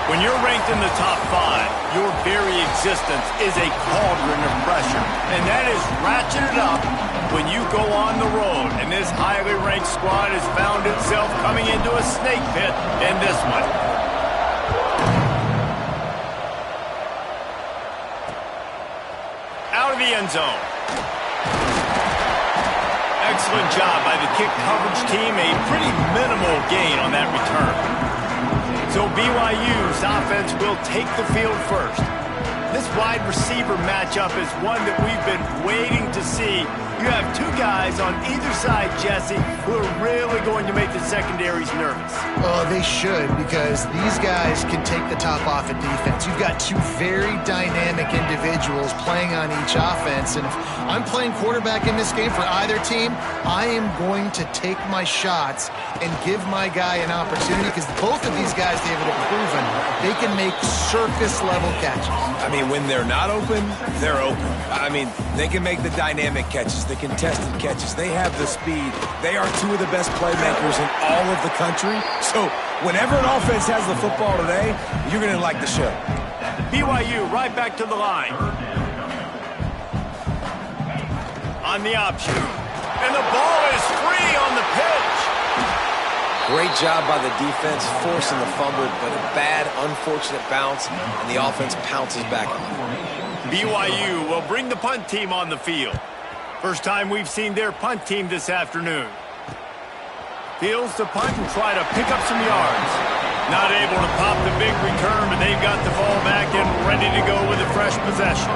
When you're ranked in the top 5, your very existence is a cauldron of pressure. And that is ratcheted up when you go on the road. And this highly ranked squad has found itself coming into a snake pit in this one. Out of the end zone. Excellent job by the kick coverage team. A pretty minimal gain on that return. So BYU's offense will take the field first. This wide receiver matchup is one that we've been waiting to see. You have two guys on either side, Jesse, who are really going to make the secondaries nervous. Oh, they should, because these guys can take the top off at defense. You've got two very dynamic individuals playing on each offense, and if I'm playing quarterback in this game for either team, I am going to take my shots and give my guy an opportunity, because both of these guys, David, have proven they can make circus-level catches. I mean, when they're not open, they're open. I mean, they can make the dynamic catches, the contested catches. They have the speed. They are two of the best playmakers in all of the country. So whenever an offense has the football today, you're going to like the show. BYU right back to the line. On the option. And the ball is free on the pitch. Great job by the defense forcing the fumble, but a bad, unfortunate bounce, and the offense pounces back on it. BYU will bring the punt team on the field. First time we've seen their punt team this afternoon. Fields to punt and try to pick up some yards. Not able to pop the big return, but they've got the ball back and ready to go with a fresh possession.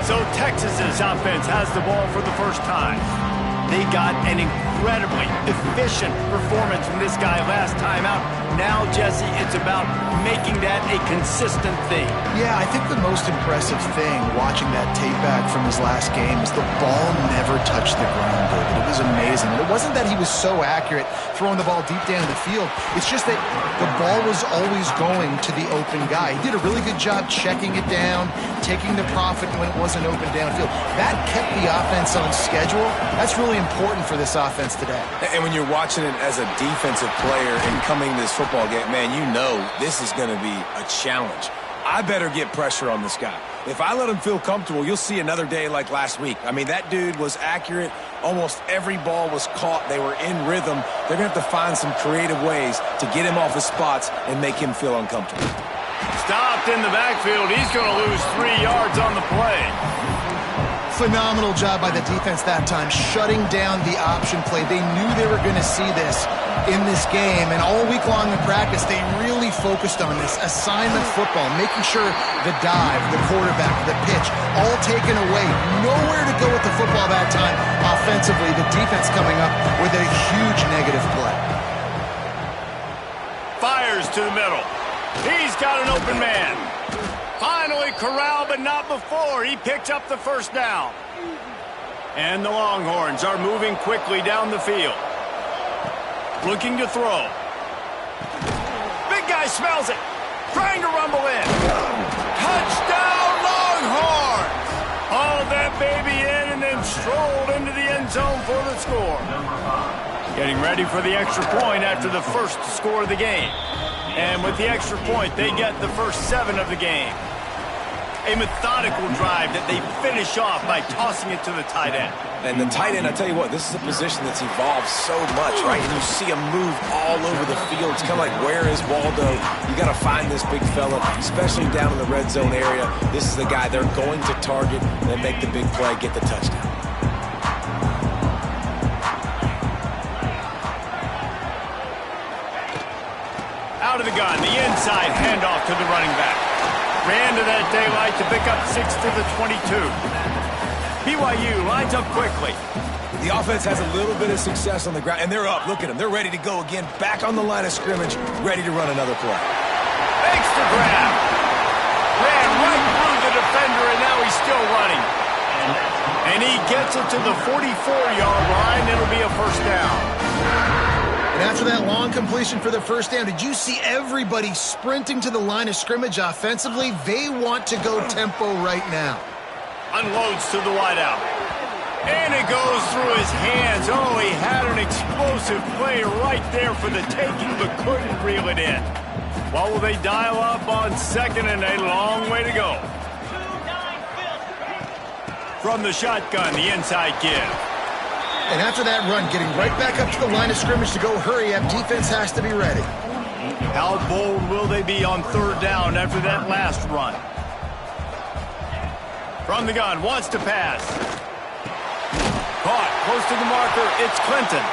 So Texas's offense has the ball for the first time. They got an incredibly efficient performance from this guy last time out. Now, Jesse, it's about making that a consistent thing. Yeah, I think the most impressive thing watching that tape back from his last game is the ball never touched the ground, David. It was amazing. And it wasn't that he was so accurate throwing the ball deep down the field. It's just that the ball was always going to the open guy. He did a really good job checking it down, taking the profit when it wasn't open downfield. That kept the offense on schedule. That's really important for this offense today. And when you're watching it as a defensive player and coming to this football game, man, you know this is going to be a challenge. I better get pressure on this guy. If I let him feel comfortable, you'll see another day like last week. I mean, that dude was accurate. Almost every ball was caught. They were in rhythm. They're going to have to find some creative ways to get him off his spots and make him feel uncomfortable. Stopped in the backfield. He's going to lose 3 yards on the play. Phenomenal job by the defense that time, shutting down the option play. They knew they were going to see this in this game, and all week long in practice, they really focused on this assignment football, making sure the dive, the quarterback, the pitch, all taken away. Nowhere to go with the football that time. Offensively, the defense coming up with a huge negative play. Fires to the middle. He's got an open man. Finally corralled, but not before. He picks up the first down. And the Longhorns are moving quickly down the field. Looking to throw. Big guy smells it. Trying to rumble in. Touchdown, Longhorns! Hauled that baby in and then strolled into the end zone for the score. Getting ready for the extra point after the first score of the game. And with the extra point, they get the first 7 of the game. A methodical drive that they finish off by tossing it to the tight end. And the tight end, I tell you what, this is a position that's evolved so much, right? And you see him move all over the field. It's kind of like, where is Waldo? You got to find this big fella, especially down in the red zone area. This is the guy they're going to target and make the big play, get the touchdown. Out of the gun, the inside handoff to the running back. Ran to that daylight to pick up 6 to the 22. BYU lines up quickly. The offense has a little bit of success on the ground, and they're up. Look at them. They're ready to go again, back on the line of scrimmage, ready to run another play. Makes the grab. Ran right through the defender, and now he's still running. And he gets it to the 44-yard line. It'll be a first down. And after that long completion for the first down, did you see everybody sprinting to the line of scrimmage offensively? They want to go tempo right now. Unloads to the wideout. And it goes through his hands. Oh, he had an explosive play right there for the taking, but couldn't reel it in. What will they dial up on second and a long way to go? From the shotgun, the inside give. And after that run, getting right back up to the line of scrimmage to go hurry up, defense has to be ready. How bold will they be on third down after that last run? From the gun, wants to pass. Caught, close to the marker, it's Clinton.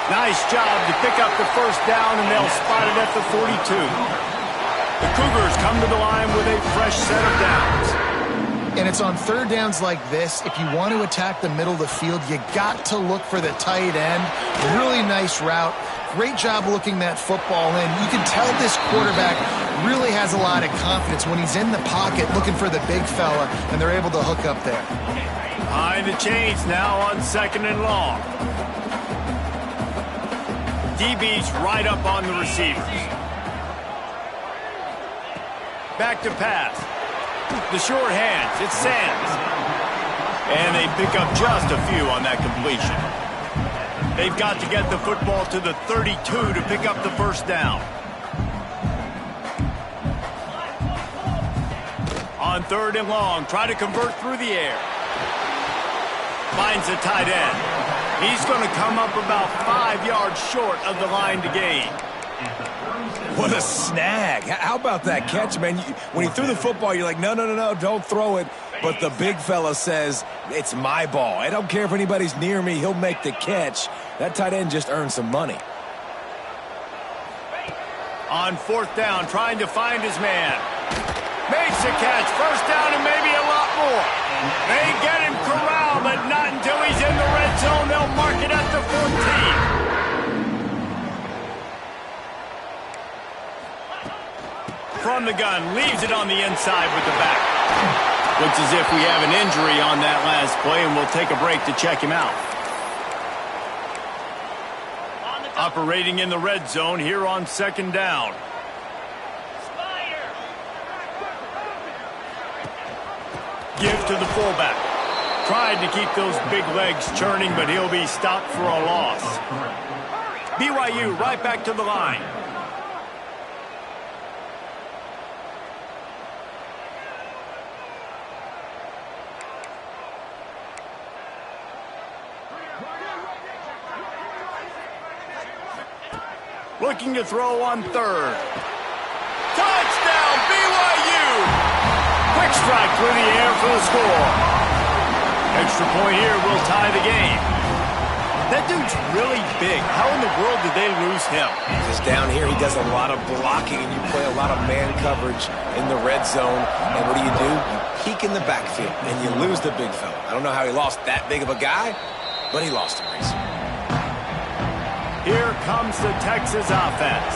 Nice job to pick up the first down, and they'll spot it at the 42. The Cougars come to the line with a fresh set of downs. And it's on third downs like this. If you want to attack the middle of the field, you got to look for the tight end. Really nice route. Great job looking that football in. You can tell this quarterback really has a lot of confidence when he's in the pocket looking for the big fella, and they're able to hook up there. Behind the chains now on second and long. DB's right up on the receivers. Back to pass. The short hands, it's Sands. And they pick up just a few on that completion. They've got to get the football to the 32 to pick up the first down. On third and long, try to convert through the air. Finds a tight end. He's going to come up about 5 yards short of the line to gain. What a snag. How about that catch, man? When he threw the football, you're like, no, don't throw it. But the big fella says, it's my ball. I don't care if anybody's near me. He'll make the catch. That tight end just earned some money. On fourth down, trying to find his man. Makes a catch. First down and maybe a lot more. They get him corralled, but not until he's in the red zone. They'll mark it at the 14. From the gun, leaves it on the inside with the back. Looks as if we have an injury on that last play, and we'll take a break to check him out. Operating in the red zone here on second down. Give to the fullback. Tried to keep those big legs churning, but he'll be stopped for a loss. BYU right back to the line. Looking to throw on third. Touchdown, BYU! Quick strike through the air for the score. Extra point here will tie the game. That dude's really big. How in the world did they lose him? Just down here, he does a lot of blocking, and you play a lot of man coverage in the red zone. And what do? You peek in the backfield, and you lose the big fella. I don't know how he lost that big of a guy, but he lost him, Reese. Here comes the Texas offense.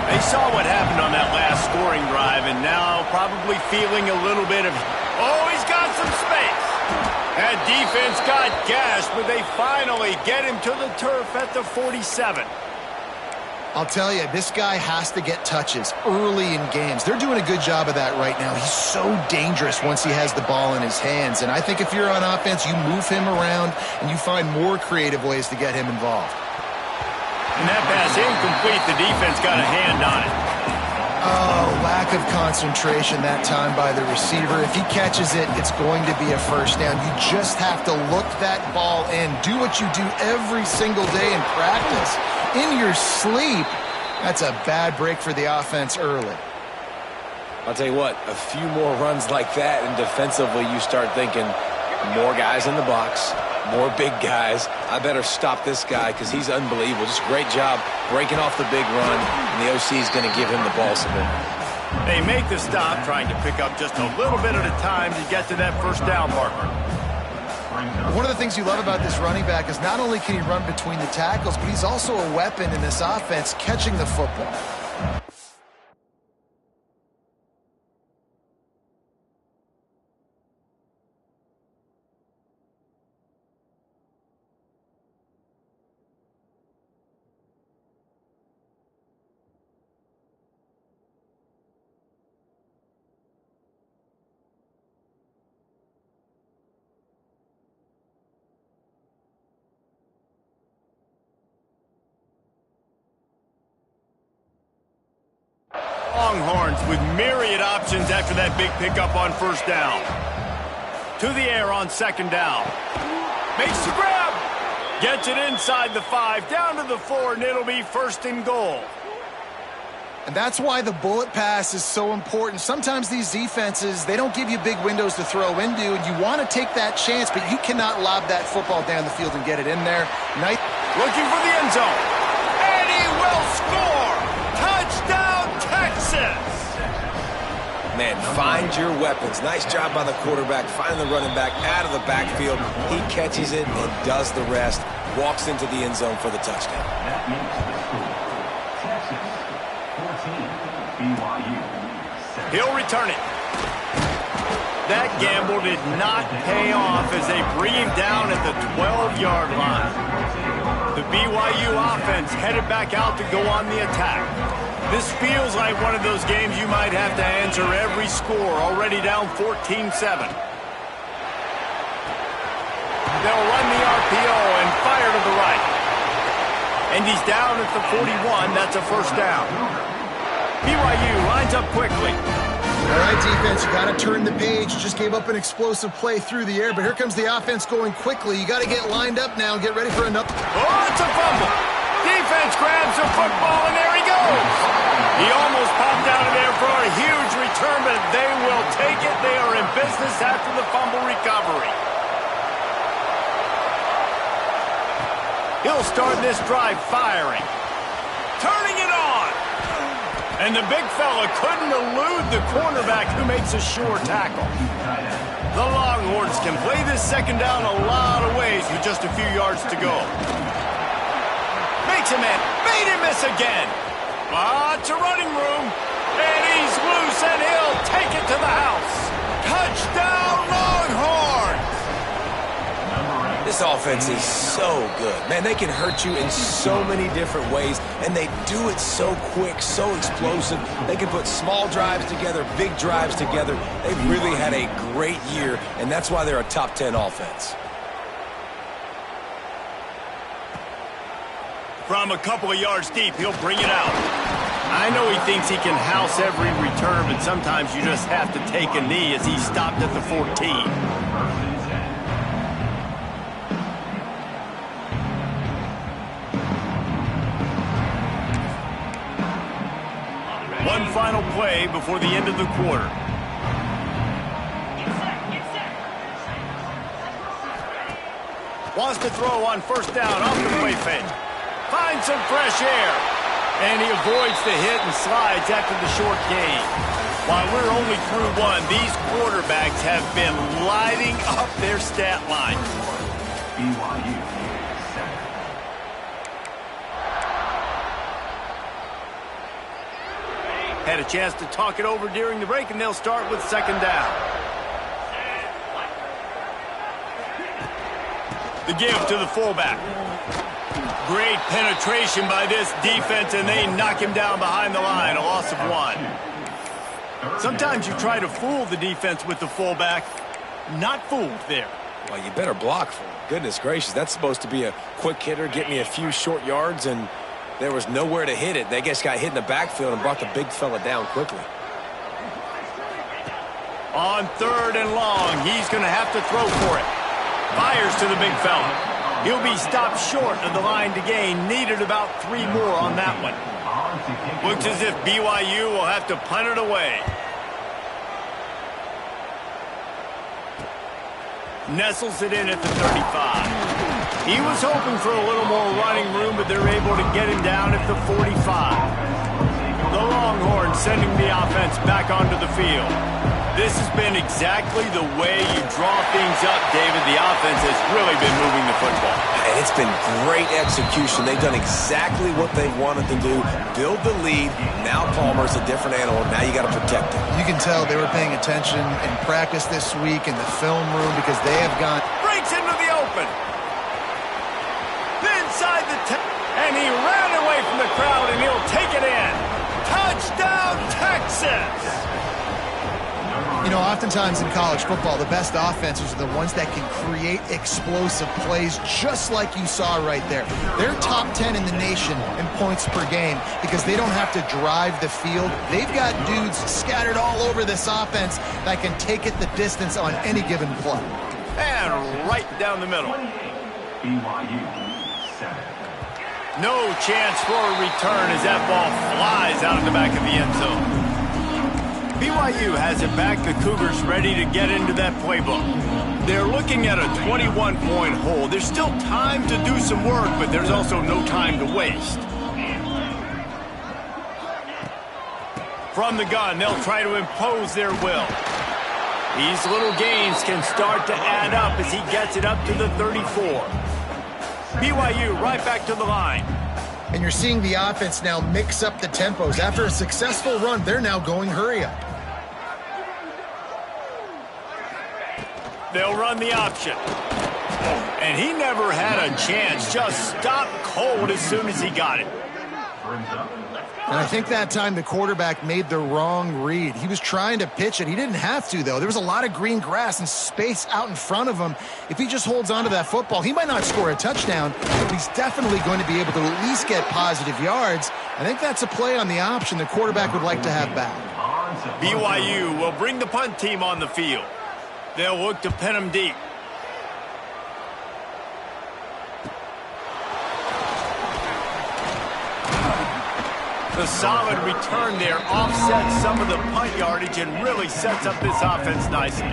They saw what happened on that last scoring drive, and now probably feeling a little bit of, oh, he's got some space. That defense got gashed, but they finally get him to the turf at the 47. I'll tell you, this guy has to get touches early in games. They're doing a good job of that right now. He's so dangerous once he has the ball in his hands. And I think if you're on offense, you move him around and you find more creative ways to get him involved. And that pass incomplete. The defense got a hand on it. Oh, lack of concentration that time by the receiver. If he catches it, it's going to be a first down. You just have to look that ball in. Do what you do every single day in practice. In your sleep, that's a bad break for the offense early. I'll tell you what, a few more runs like that, and defensively you start thinking more guys in the box, more big guys. I better stop this guy because he's unbelievable. Just great job breaking off the big run, and the OC is going to give him the ball some more. They make the stop, trying to pick up just a little bit at a time to get to that first down marker. One of the things you love about this running back is not only can he run between the tackles, but he's also a weapon in this offense catching the football. Longhorns with myriad options after that big pickup on first down. To the air on second down. Makes the grab. Gets it inside the 5, down to the 4, and it'll be first and goal. And that's why the bullet pass is so important. Sometimes these defenses, they don't give you big windows to throw into, and you want to take that chance, but you cannot lob that football down the field and get it in there. Nice. Looking for the end zone. And he will score! Touchdown, Texas! Man, find your weapons. Nice job by the quarterback, finding the running back out of the backfield. He catches it and does the rest. Walks into the end zone for the touchdown. He'll return it. That gamble did not pay off as they bring him down at the 12-yard line. The BYU offense headed back out to go on the attack. This feels like one of those games you might have to answer every score, already down 14-7. They'll run the RPO and fire to the right. And he's down at the 41. That's a first down. BYU lines up quickly. All right, defense, you got to turn the page. You just gave up an explosive play through the air, but here comes the offense going quickly. You got to get lined up now and get ready for another. Oh, it's a fumble. Defense grabs the football, and there he goes. He almost popped out of there for a huge return, but they will take it. They are in business after the fumble recovery. He'll start this drive firing. Turning it on. And the big fella couldn't elude the cornerback who makes a sure tackle. The Longhorns can play this second down a lot of ways with just a few yards to go. Makes him in. Made him miss again. Lots of running room. And he's loose, and he'll take it to the house. Touchdown, Longhorns! This offense is so good. Man, they can hurt you in so many different ways, and they do it so quick, so explosive. They can put small drives together, big drives together. They've really had a great year, and that's why they're a top 10 offense. From a couple of yards deep, he'll bring it out. I know he thinks he can house every return, but sometimes you just have to take a knee as he stopped at the 14. One final play before the end of the quarter. Wants to throw on first down off the play fake. Finds some fresh air. And he avoids the hit and slides after the short gain. While we're only through one, these quarterbacks have been lighting up their stat line. BYU. Had a chance to talk it over during the break, and they'll start with second down. The give to the fullback. Great penetration by this defense, and they knock him down behind the line, a loss of 1. Sometimes you try to fool the defense with the fullback. Not fooled there. Well, you better block for him. Goodness gracious, that's supposed to be a quick hitter, get me a few short yards, and there was nowhere to hit it. They just got hit in the backfield and brought the big fella down quickly. On third and long, he's going to have to throw for it. Fires to the big fella. He'll be stopped short of the line to gain. Needed about 3 more on that one. Looks as if BYU will have to punt it away. Nestles it in at the 35. He was hoping for a little more running room, but they're able to get him down at the 45. The Longhorns sending the offense back onto the field. This has been exactly the way you draw things up, David. The offense has really been moving the football. And it's been great execution. They've done exactly what they wanted to do. Build the lead. Now Palmer's a different animal. Now you got to protect him. You can tell they were paying attention in practice this week in the film room because they have gone. Breaks into the open. Inside the 10. And he ran away from the crowd, and he'll take it in. Touchdown, Texas! You know, oftentimes in college football, the best offenses are the ones that can create explosive plays, just like you saw right there. They're top 10 in the nation in points per game because they don't have to drive the field. They've got dudes scattered all over this offense that can take it the distance on any given play. And right down the middle. BYU 7. No chance for a return as that ball flies out of the back of the end zone. BYU has it back. The Cougars ready to get into that playbook. They're looking at a 21-point hole. There's still time to do some work, but there's also no time to waste. From the gun, they'll try to impose their will. These little gains can start to add up as he gets it up to the 34. BYU right back to the line. And you're seeing the offense now mix up the tempos. After a successful run, they're now going hurry up. They'll run the option. And he never had a chance. Just stopped cold as soon as he got it. And I think that time the quarterback made the wrong read. He was trying to pitch it. He didn't have to, though. There was a lot of green grass and space out in front of him. If he just holds on to that football, he might not score a touchdown, but he's definitely going to be able to at least get positive yards. I think that's a play on the option the quarterback would like to have back. BYU will bring the punt team on the field. They'll look to pin him deep. The solid return there offsets some of the punt yardage and really sets up this offense nicely.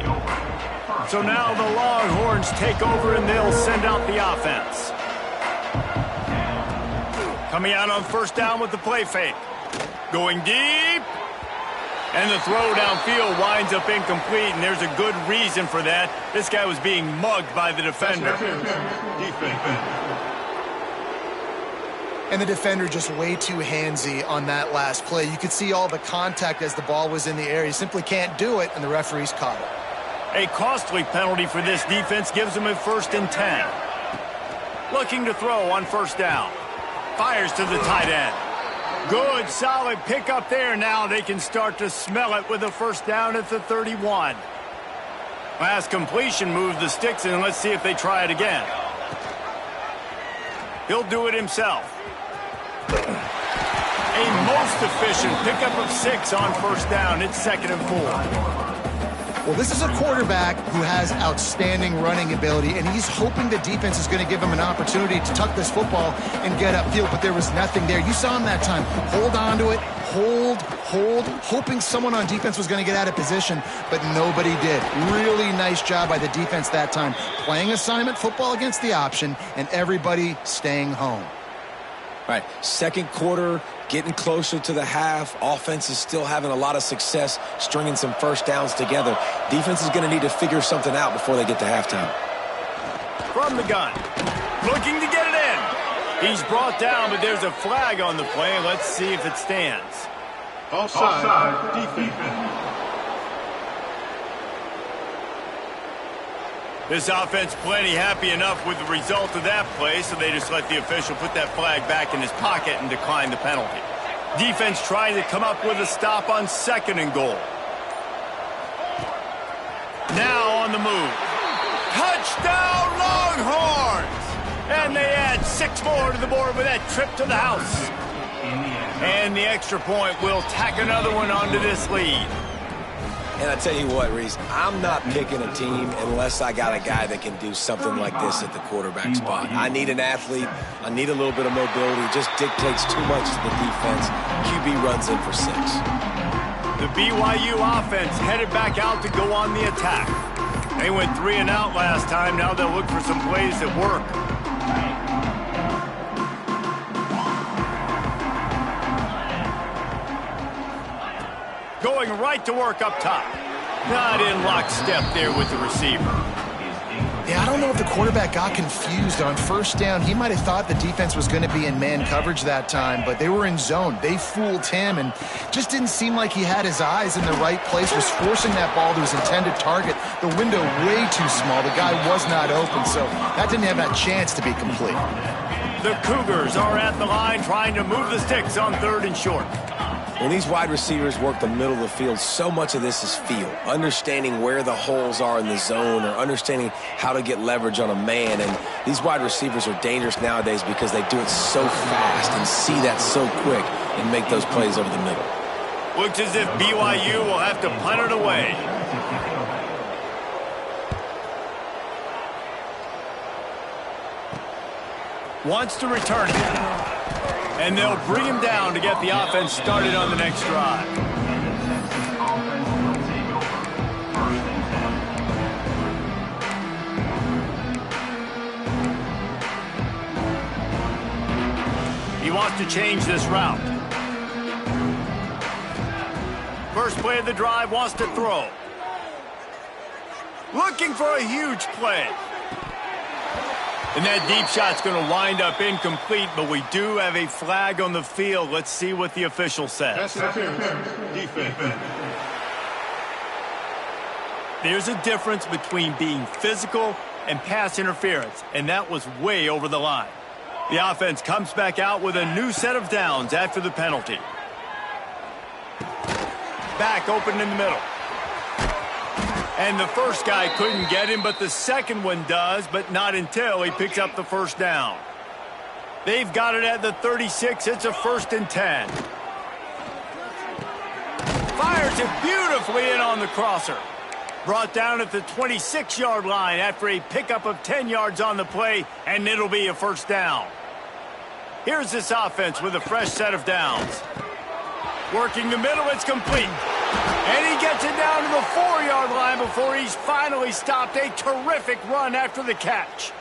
So now the Longhorns take over and they'll send out the offense. Coming out on first down with the play fake. Going deep. And the throw downfield winds up incomplete, and there's a good reason for that. This guy was being mugged by the defender. And the defender just way too handsy on that last play. You could see all the contact as the ball was in the air. He simply can't do it, and the referees caught it. A costly penalty for this defense gives them a 1st and 10. Looking to throw on first down. Fires to the tight end. Good, solid pickup there. Now they can start to smell it with a first down at the 31. Last completion moved the sticks, and let's see if they try it again. He'll do it himself. A most efficient pickup of 6 on first down. It's 2nd and 4. Well, this is a quarterback who has outstanding running ability, and he's hoping the defense is going to give him an opportunity to tuck this football and get upfield, but there was nothing there. You saw him that time. Hold on to it, hold, hoping someone on defense was going to get out of position, but nobody did. Really nice job by the defense that time. Playing assignment football against the option, and everybody staying home. All right, second quarter, getting closer to the half. Offense is still having a lot of success stringing some first downs together. Defense is going to need to figure something out before they get to halftime. From the gun, looking to get it in. He's brought down, but there's a flag on the play. Let's see if it stands. Offside defense. This offense plenty happy enough with the result of that play, so they just let the official put that flag back in his pocket and decline the penalty. Defense trying to come up with a stop on 2nd and goal. Now on the move. Touchdown Longhorns! And they add 6 more to the board with that trip to the house. And the extra point will tack another one onto this lead. And I tell you what, Reese, I'm not picking a team unless I got a guy that can do something like this at the quarterback spot. I need an athlete. I need a little bit of mobility. It just dictates too much to the defense. QB runs in for 6. The BYU offense headed back out to go on the attack. They went 3 and out last time. Now they'll look for some plays that work. Going right to work up top. Not in lockstep there with the receiver. Yeah, I don't know if the quarterback got confused on first down. He might have thought the defense was going to be in man coverage that time, but they were in zone. They fooled him and just didn't seem like he had his eyes in the right place, was forcing that ball to his intended target. The window way too small. The guy was not open, so that didn't have that chance to be complete. The Cougars are at the line trying to move the sticks on 3rd and short. When these wide receivers work the middle of the field, so much of this is feel, understanding where the holes are in the zone or understanding how to get leverage on a man. And these wide receivers are dangerous nowadays because they do it so fast and see that so quick and make those plays over the middle. Looks as if BYU will have to punt it away. Wants to return it. And they'll bring him down to get the offense started on the next drive. He wants to change this route. First play of the drive, wants to throw. Looking for a huge play. And that deep shot's going to wind up incomplete, but we do have a flag on the field. Let's see what the official says. Defense. There's a difference between being physical and pass interference, and that was way over the line. The offense comes back out with a new set of downs after the penalty. Back open in the middle. And the first guy couldn't get him, but the second one does, but not until he picks up the first down. They've got it at the 36. It's a 1st and 10. Fires it beautifully in on the crosser. Brought down at the 26-yard line after a pickup of 10 yards on the play, and it'll be a 1st down. Here's this offense with a fresh set of downs. Working the middle, it's complete. And he gets it down to the 4-yard line before he's finally stopped. A terrific run after the catch.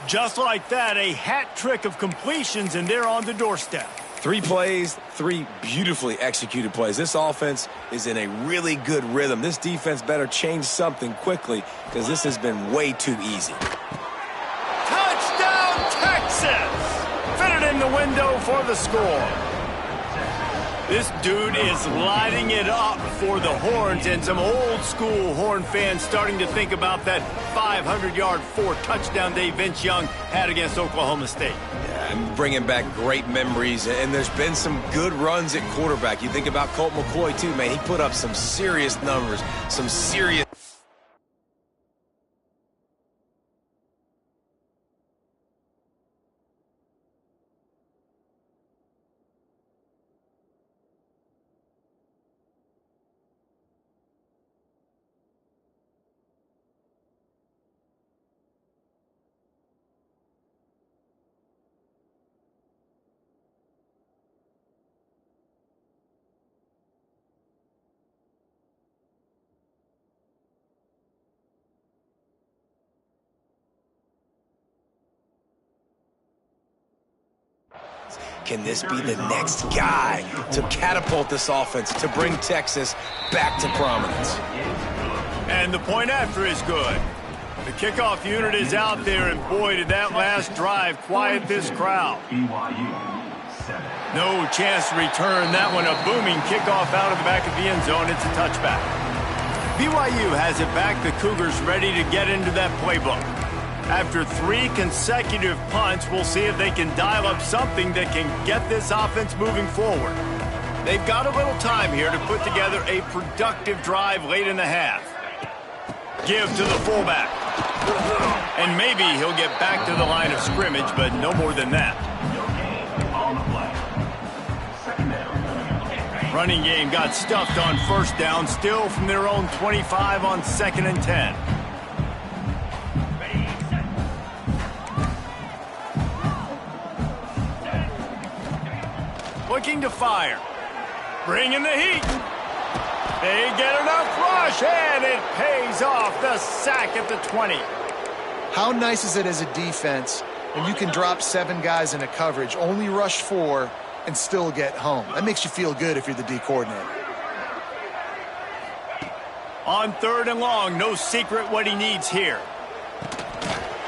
Just like that, a hat trick of completions, and they're on the doorstep. 3 plays, 3 beautifully executed plays. This offense is in a really good rhythm. This defense better change something quickly because this has been way too easy. Touchdown, Texas! Fitted in the window for the score. This dude is lighting it up for the Horns, and some old-school Horn fans starting to think about that 500-yard 4-touchdown day Vince Young had against Oklahoma State. Yeah, I'm bringing back great memories, and there's been some good runs at quarterback. You think about Colt McCoy, too, man. He put up some serious numbers, some serious... Can this be the next guy to catapult this offense, to bring Texas back to prominence? And the point after is good. The kickoff unit is out there, and boy, did that last drive quiet this crowd. No chance to return that one. A booming kickoff out of the back of the end zone. It's a touchback. BYU has it back. The Cougars ready to get into that playbook. After 3 consecutive punts, we'll see if they can dial up something that can get this offense moving forward. They've got a little time here to put together a productive drive late in the half. Give to the fullback. And maybe he'll get back to the line of scrimmage, but no more than that. Running game got stuffed on 1st down, still from their own 25 on 2nd and 10. Looking to fire. Bringing the heat. They get enough rush, and it pays off. The sack at the 20. How nice is it as a defense when you can drop 7 guys in a coverage, only rush 4, and still get home? That makes you feel good if you're the D coordinator. On 3rd and long, no secret what he needs here.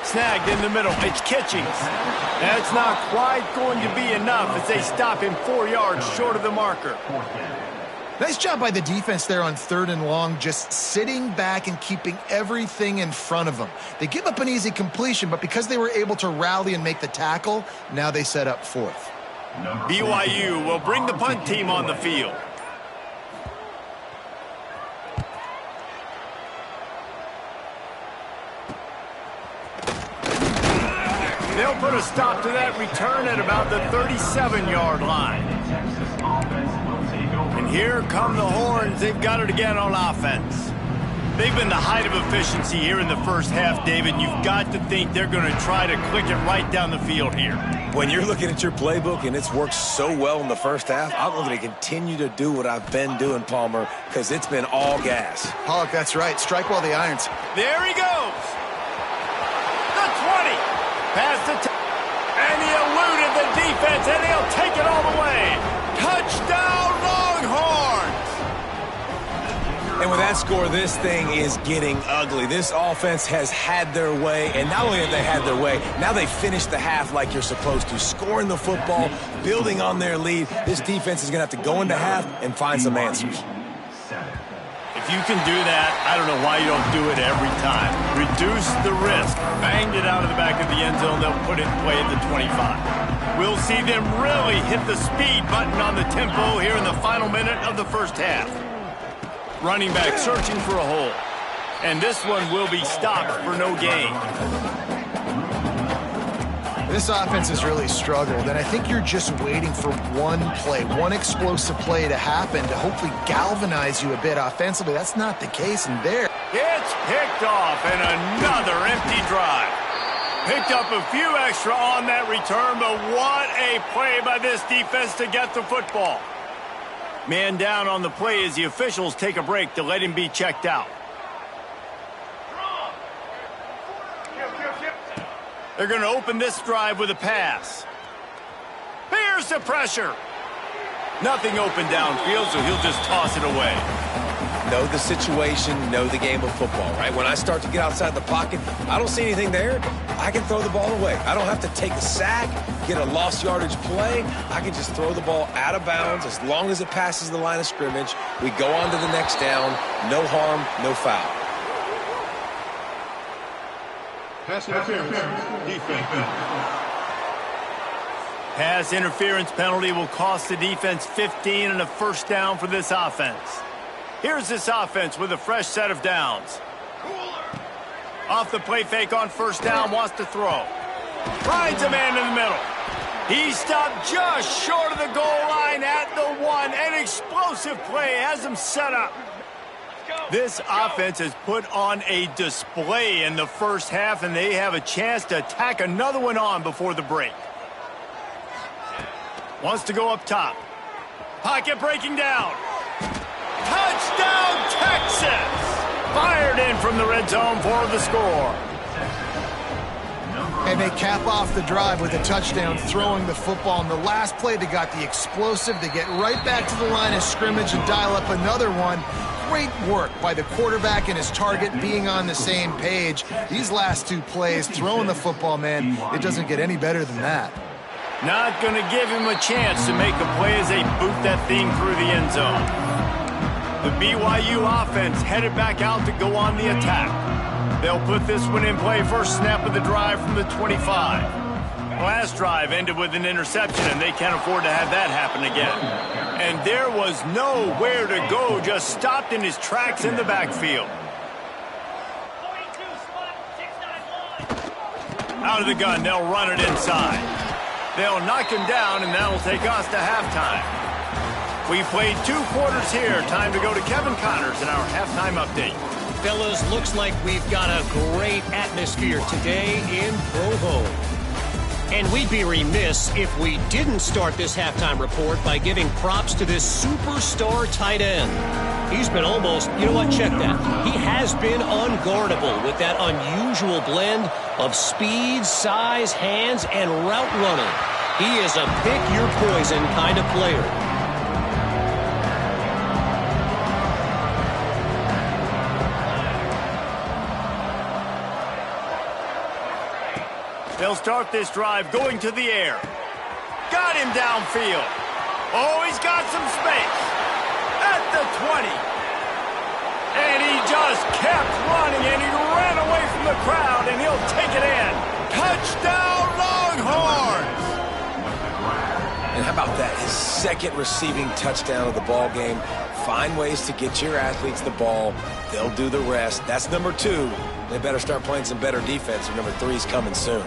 Snagged in the middle. It's Kitchings. That's not quite going to be enough as they stop him 4 yards short of the marker. Nice job by the defense there on 3rd and long, just sitting back and keeping everything in front of them. They give up an easy completion, but because they were able to rally and make the tackle, now they set up 4th. BYU will bring the punt team on the field. They'll put a stop to that return at about the 37-yard line. And here come the Horns. They've got it again on offense. They've been the height of efficiency here in the first half, David. You've got to think they're going to try to click it right down the field here. When you're looking at your playbook and it's worked so well in the first half, I'm going to continue to do what I've been doing, Palmer, because it's been all gas. Pollock, that's right. Strike while the iron's. There he goes. The 20. Past the and he eluded the defense, and he'll take it all the way. Touchdown, Longhorns! And with that score, this thing is getting ugly. This offense has had their way, and not only have they had their way, now they finished the half like you're supposed to, scoring the football, building on their lead. This defense is going to have to go into half and find some answers. If you can do that, I don't know why you don't do it every time. Reduce the risk. Banged it out of the back of the end zone. They'll put it in play at the 25. We'll see them really hit the speed button on the tempo here in the final minute of the first half. Running back searching for a hole. And this one will be stopped for no gain. This offense has really struggled, and I think you're just waiting for one play, one explosive play to happen to hopefully galvanize you a bit offensively. That's not the case, and there. It's picked off, and another empty drive. Picked up a few extra on that return, but what a play by this defense to get the football. Man down on the play as the officials take a break to let him be checked out. They're going to open this drive with a pass. Here's the pressure. Nothing open downfield, so he'll just toss it away. Know the situation, know the game of football, right? When I start to get outside the pocket, I don't see anything there, I can throw the ball away. I don't have to take a sack, get a lost yardage play. I can just throw the ball out of bounds as long as it passes the line of scrimmage. We go on to the next down. No harm, no foul. Pass interference, defense. Pass interference penalty will cost the defense 15 and a first down for this offense. Here's this offense with a fresh set of downs. Off the play fake on first down, wants to throw. Finds a man in the middle. He stopped just short of the goal line at the 1. An explosive play has him set up. This offense has put on a display in the first half, and they have a chance to tack another one on before the break. Wants to go up top. Pocket breaking down. Touchdown, Texas! Fired in from the red zone for the score. And they cap off the drive with a touchdown, throwing the football. In the last play, they got the explosive to get right back to the line of scrimmage and dial up another one. Great work by the quarterback and his target being on the same page. These last two plays, throwing the football, man, it doesn't get any better than that. Not going to give him a chance to make a play as they boot that thing through the end zone. The BYU offense headed back out to go on the attack. They'll put this one in play first snap of the drive from the 25. Last drive ended with an interception, and they can't afford to have that happen again. And there was nowhere to go, just stopped in his tracks in the backfield. Out of the gun, they'll run it inside. They'll knock him down, and that'll take us to halftime. We played 2 quarters here. Time to go to Kevin Connors in our halftime update. Fellas, looks like we've got a great atmosphere today in Provo. And we'd be remiss if we didn't start this halftime report by giving props to this superstar tight end. He's been almost, you know what, check that. He has been unguardable with that unusual blend of speed, size, hands, and route running. He is a pick-your-poison kind of player. They'll start this drive going to the air. Got him downfield. Oh, he's got some space. At the 20. And he just kept running, and he ran away from the crowd, and he'll take it in. Touchdown, Longhorns! And how about that? His second receiving touchdown of the ball game. Find ways to get your athletes the ball. They'll do the rest. That's number 2. They better start playing some better defense, or number 3's coming soon.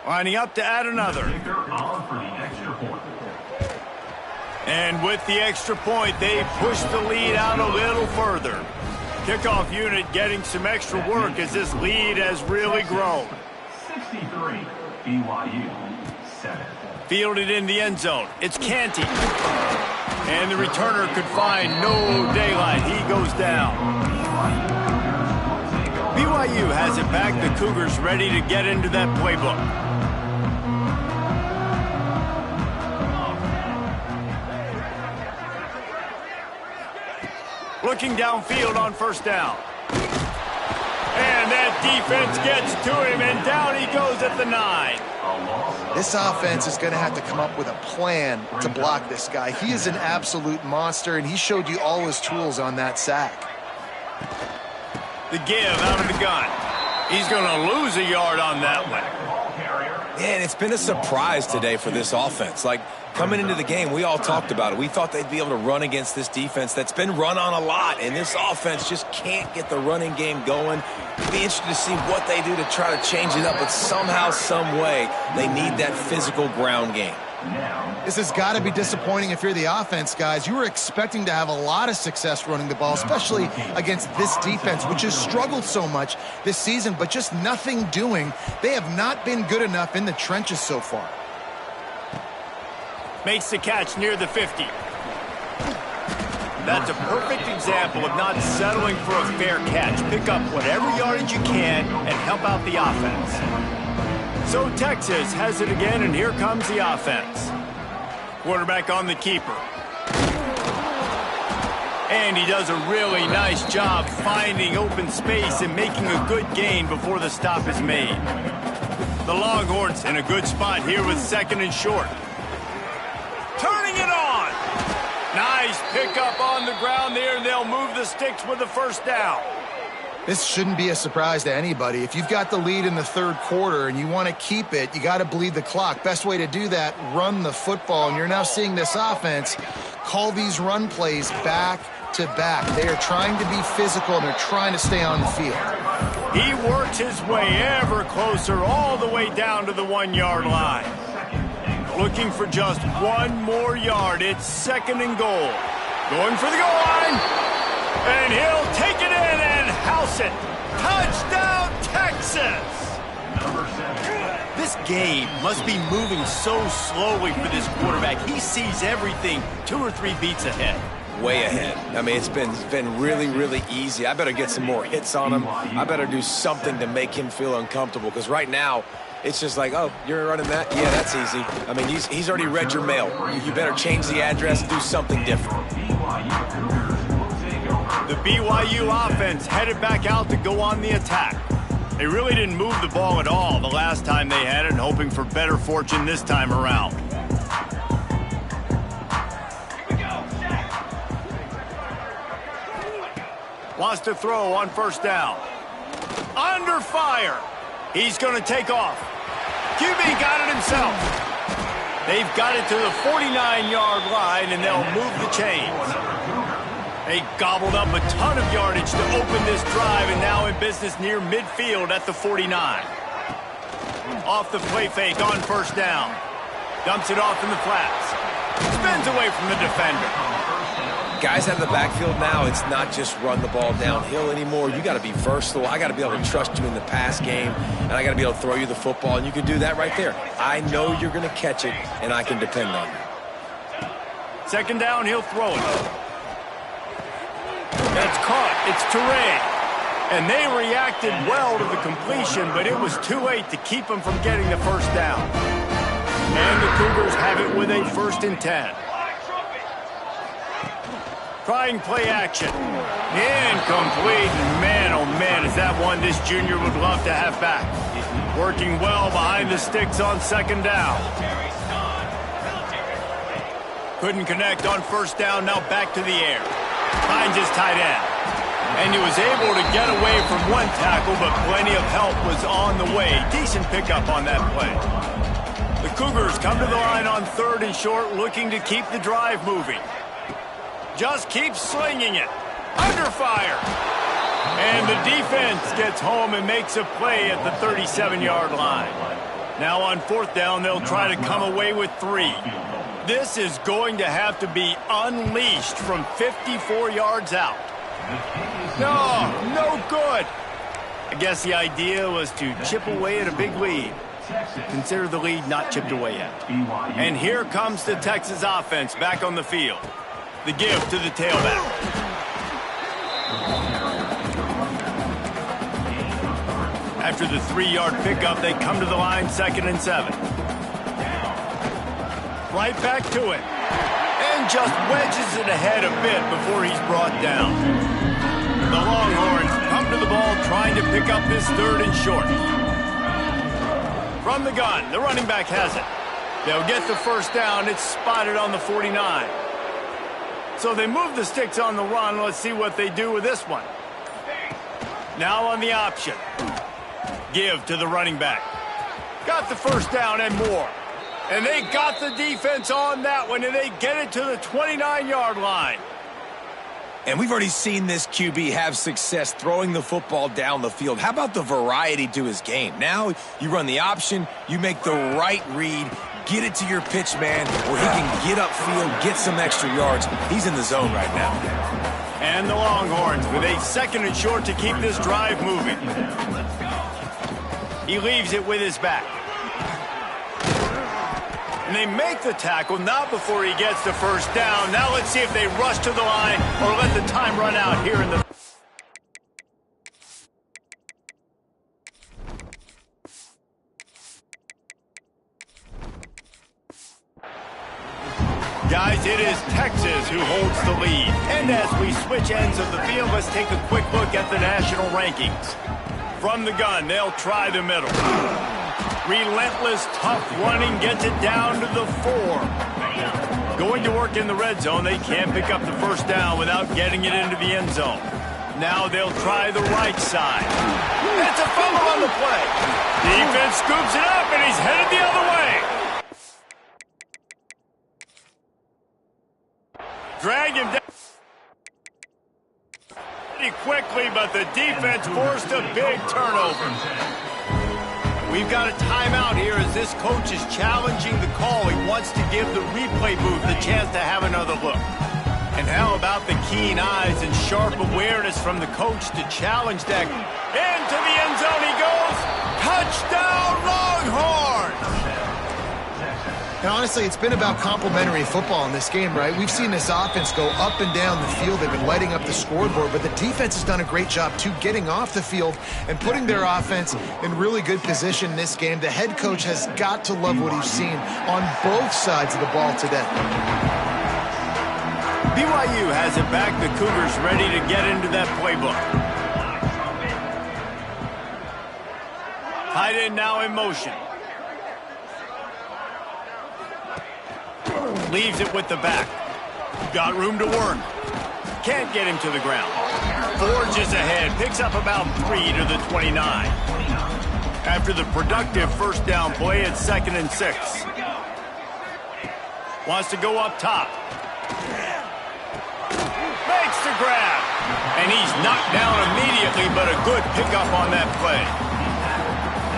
Lining up to add another. And with the extra point, they push the lead out a little further. Kickoff unit getting some extra work as this lead has really grown. 63, BYU, 7. Fielded in the end zone. It's Canty. And the returner could find no daylight. He goes down. BYU has it back. The Cougars ready to get into that playbook. Looking downfield on first down. And that defense gets to him, and down he goes at the 9. This offense is going to have to come up with a plan to block this guy. He is an absolute monster, and he showed you all his tools on that sack. The give out of the gun. He's going to lose a yard on that one. Man, it's been a surprise today for this offense. Like, coming into the game, we all talked about it. We thought they'd be able to run against this defense that's been run on a lot, and this offense just can't get the running game going. It'd be interesting to see what they do to try to change it up, but somehow, some way, they need that physical ground game. This has got to be disappointing if you're the offense, guys. You were expecting to have a lot of success running the ball, especially against this defense, which has struggled so much this season, but just nothing doing. They have not been good enough in the trenches so far. Makes the catch near the 50. That's a perfect example of not settling for a fair catch. Pick up whatever yardage you can and help out the offense. So Texas has it again, and here comes the offense. Quarterback on the keeper. And he does a really nice job finding open space and making a good gain before the stop is made. The Longhorns in a good spot here with 2nd and short. Turning it on. Nice pickup on the ground there, and they'll move the sticks with the first down. This shouldn't be a surprise to anybody. If you've got the lead in the 3rd quarter and you want to keep it, you got to bleed the clock. Best way to do that, run the football. And you're now seeing this offense call these run plays back to back. They are trying to be physical, and they're trying to stay on the field. He works his way ever closer all the way down to the 1-yard line. Looking for just 1 more yard. It's 2nd and goal. Going for the goal line. And he'll take it in and house it. Touchdown, Texas! This game must be moving so slowly for this quarterback. He sees everything 2 or 3 beats ahead. Way ahead. I mean, it's been really, really easy. I better get some more hits on him. I better do something to make him feel uncomfortable, because right now, it's just like, oh, you're running that? Yeah, that's easy. I mean, he's already read your mail. You better change the address, do something different. The BYU offense headed back out to go on the attack. They really didn't move the ball at all the last time they had it, and hoping for better fortune this time around. Wants to throw on first down. Under fire. He's going to take off. QB got it himself. They've got it to the 49-yard line, and they'll move the chains. They gobbled up a ton of yardage to open this drive, and now in business near midfield at the 49. Off the play fake on first down. Dumps it off in the flats. Spins away from the defender. Guys out of the backfield now, it's not just run the ball downhill anymore. You got to be versatile. I got to be able to trust you in the pass game, and I got to be able to throw you the football, and you can do that right there. I know you're going to catch it, and I can depend on you. 2nd down, he'll throw it. That's caught. It's Touré. And they reacted well to the completion, but it was too late to keep them from getting the first down. And the Cougars have it with a 1st and 10. Trying play action. Incomplete. Man, oh man, is that one this junior would love to have back. Working well behind the sticks on 2nd down. Couldn't connect on first down. Now back to the air. Finds his tight end. And he was able to get away from one tackle, but plenty of help was on the way. Decent pickup on that play. The Cougars come to the line on 3rd and short, looking to keep the drive moving. Just keep slinging it. Under fire. And the defense gets home and makes a play at the 37-yard line. Now on 4th down, they'll try to come away with 3. This is going to have to be unleashed from 54 yards out. No good. I guess the idea was to chip away at a big lead. Consider the lead not chipped away yet. And here comes the Texas offense back on the field. The give to the tailback. After the 3-yard pickup, they come to the line 2nd and 7. Right back to it. And just wedges it ahead a bit before he's brought down. The Longhorns come to the ball trying to pick up this 3rd and short. From the gun, the running back has it. They'll get the 1st down. It's spotted on the 49. So they move the sticks on the run. Let's see what they do with this one. Now on the option. Give to the running back. Got the 1st down and more. And they got the defense on that one, and they get it to the 29-yard line. And we've already seen this QB have success throwing the football down the field. How about the variety to his game? Now you run the option, you make the right read, get it to your pitch man where he can get upfield, get some extra yards. He's in the zone right now. And the Longhorns with a 2nd and short to keep this drive moving. He leaves it with his back. And they make the tackle, not before he gets the 1st down. Now let's see if they rush to the line or let the time run out here in the... Guys, it is Texas who holds the lead. And as we switch ends of the field, let's take a quick look at the national rankings. From the gun, they'll try the middle. Relentless, tough running gets it down to the 4. Going to work in the red zone, they can't pick up the 1st down without getting it into the end zone. Now they'll try the right side. It's a fumble on the play. Defense scoops it up, and he's headed the other way. Drag him down pretty quickly, but the defense forced a big turnover. We've got a timeout here as this coach is challenging the call. He wants to give the replay booth the chance to have another look. And how about the keen eyes and sharp awareness from the coach to challenge that? Into the end zone he goes. Touchdown, Longhorns! And honestly, it's been about complementary football in this game, right? We've seen this offense go up and down the field. They've been lighting up the scoreboard, but the defense has done a great job, too, getting off the field and putting their offense in really good position in this game. The head coach has got to love what he's seen on both sides of the ball today. BYU has it back. The Cougars ready to get into that playbook. Tight end now in motion. Leaves it with the back. Got room to work. Can't get him to the ground. Forges ahead. Picks up about 3 to the 29. After the productive 1st down play, it's 2nd and 6. Wants to go up top. Makes the grab. And he's knocked down immediately, but a good pickup on that play.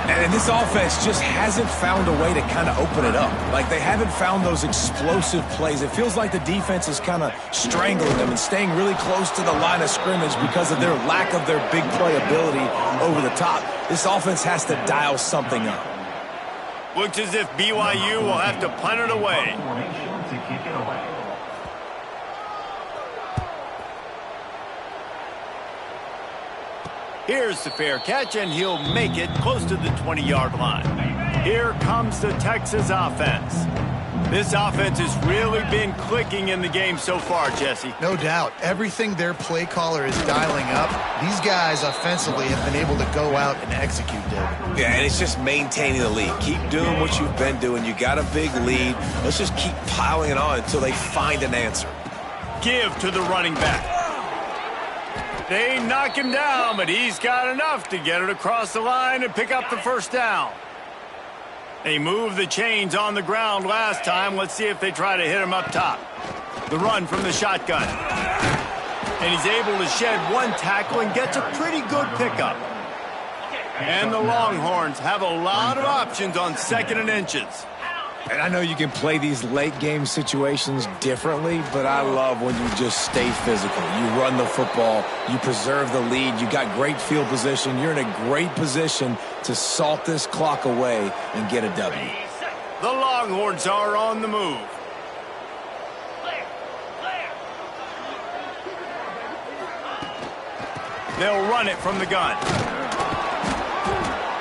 And this offense just hasn't found a way to kind of open it up. Like, they haven't found those explosive plays. It feels like the defense is kind of strangling them and staying really close to the line of scrimmage because of their lack of their big play ability over the top. This offense has to dial something up. Looks as if BYU will have to punt it away. Here's the fair catch, and he'll make it close to the 20-yard line. Here comes the Texas offense. This offense has really been clicking in the game so far, Jesse. No doubt. Everything their play caller is dialing up, these guys offensively have been able to go out and execute, David. Yeah, and it's just maintaining the lead. Keep doing what you've been doing. You got a big lead. Let's just keep piling it on until they find an answer. Give to the running back. They knock him down, but he's got enough to get it across the line and pick up the first down. They moved the chains on the ground last time. Let's see if they try to hit him up top. The run from the shotgun. And he's able to shed one tackle and gets a pretty good pickup. And the Longhorns have a lot of options on second and inches. And I know you can play these late game situations differently, but I love when you just stay physical. You run the football, you preserve the lead, you got great field position, you're in a great position to salt this clock away and get a W. The Longhorns are on the move. They'll run it from the gun.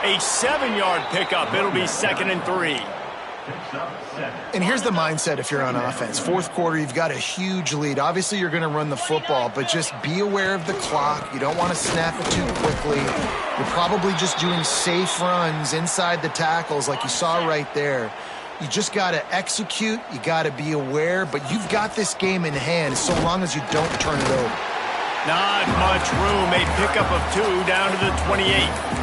A 7-yard pickup. It'll be 2nd and 3. And here's the mindset if you're on offense. Fourth quarter, you've got a huge lead. Obviously, you're going to run the football, but just be aware of the clock. You don't want to snap it too quickly. You're probably just doing safe runs inside the tackles like you saw right there. You just got to execute. You got to be aware, but you've got this game in hand so long as you don't turn it over. Not much room. A pickup of 2 down to the 28.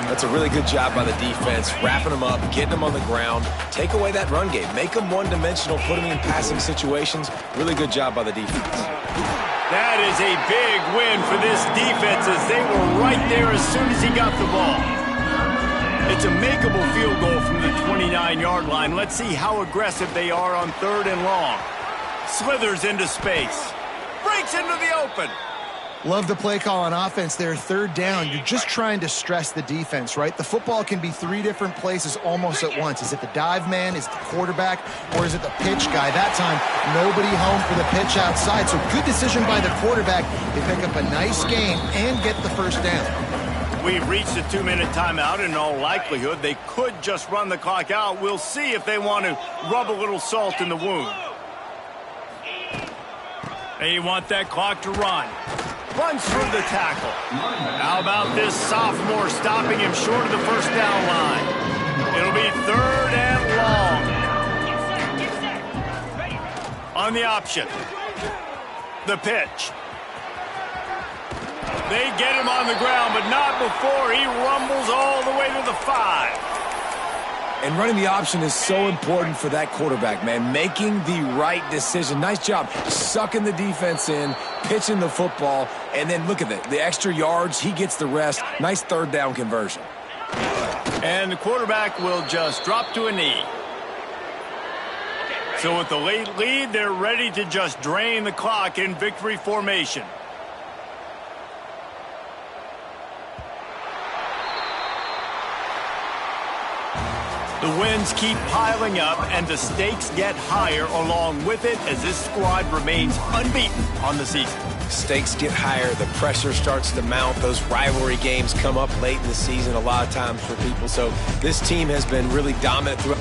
That's a really good job by the defense, wrapping them up, getting them on the ground. Take away that run game. Make them one-dimensional, put them in passing situations. Really good job by the defense. That is a big win for this defense as they were right there as soon as he got the ball. It's a makeable field goal from the 29-yard line. Let's see how aggressive they are on 3rd and long. Slithers into space. Breaks into the open. Love the play call on offense there. 3rd down. You're just trying to stress the defense, right? The football can be 3 different places almost at once. Is it the dive man? Is it the quarterback? Or is it the pitch guy? That time, nobody home for the pitch outside. So good decision by the quarterback. They pick up a nice gain and get the first down. We've reached a 2-minute timeout. In all likelihood, they could just run the clock out. We'll see if they want to rub a little salt in the wound. They want that clock to run. Runs through the tackle. How about this sophomore stopping him short of the first down line? It'll be 3rd and long. On the option. The pitch. They get him on the ground, but not before he rumbles all the way to the 5. And running the option is so important for that quarterback, man. Making the right decision. Nice job sucking the defense in, pitching the football, and then look at it. The extra yards, he gets the rest. Nice 3rd down conversion. And the quarterback will just drop to a knee. So with the late lead, they're ready to just drain the clock in victory formation. The wins keep piling up, and the stakes get higher along with it as this squad remains unbeaten on the season. Stakes get higher. The pressure starts to mount. Those rivalry games come up late in the season a lot of times for people. So this team has been really dominant throughout.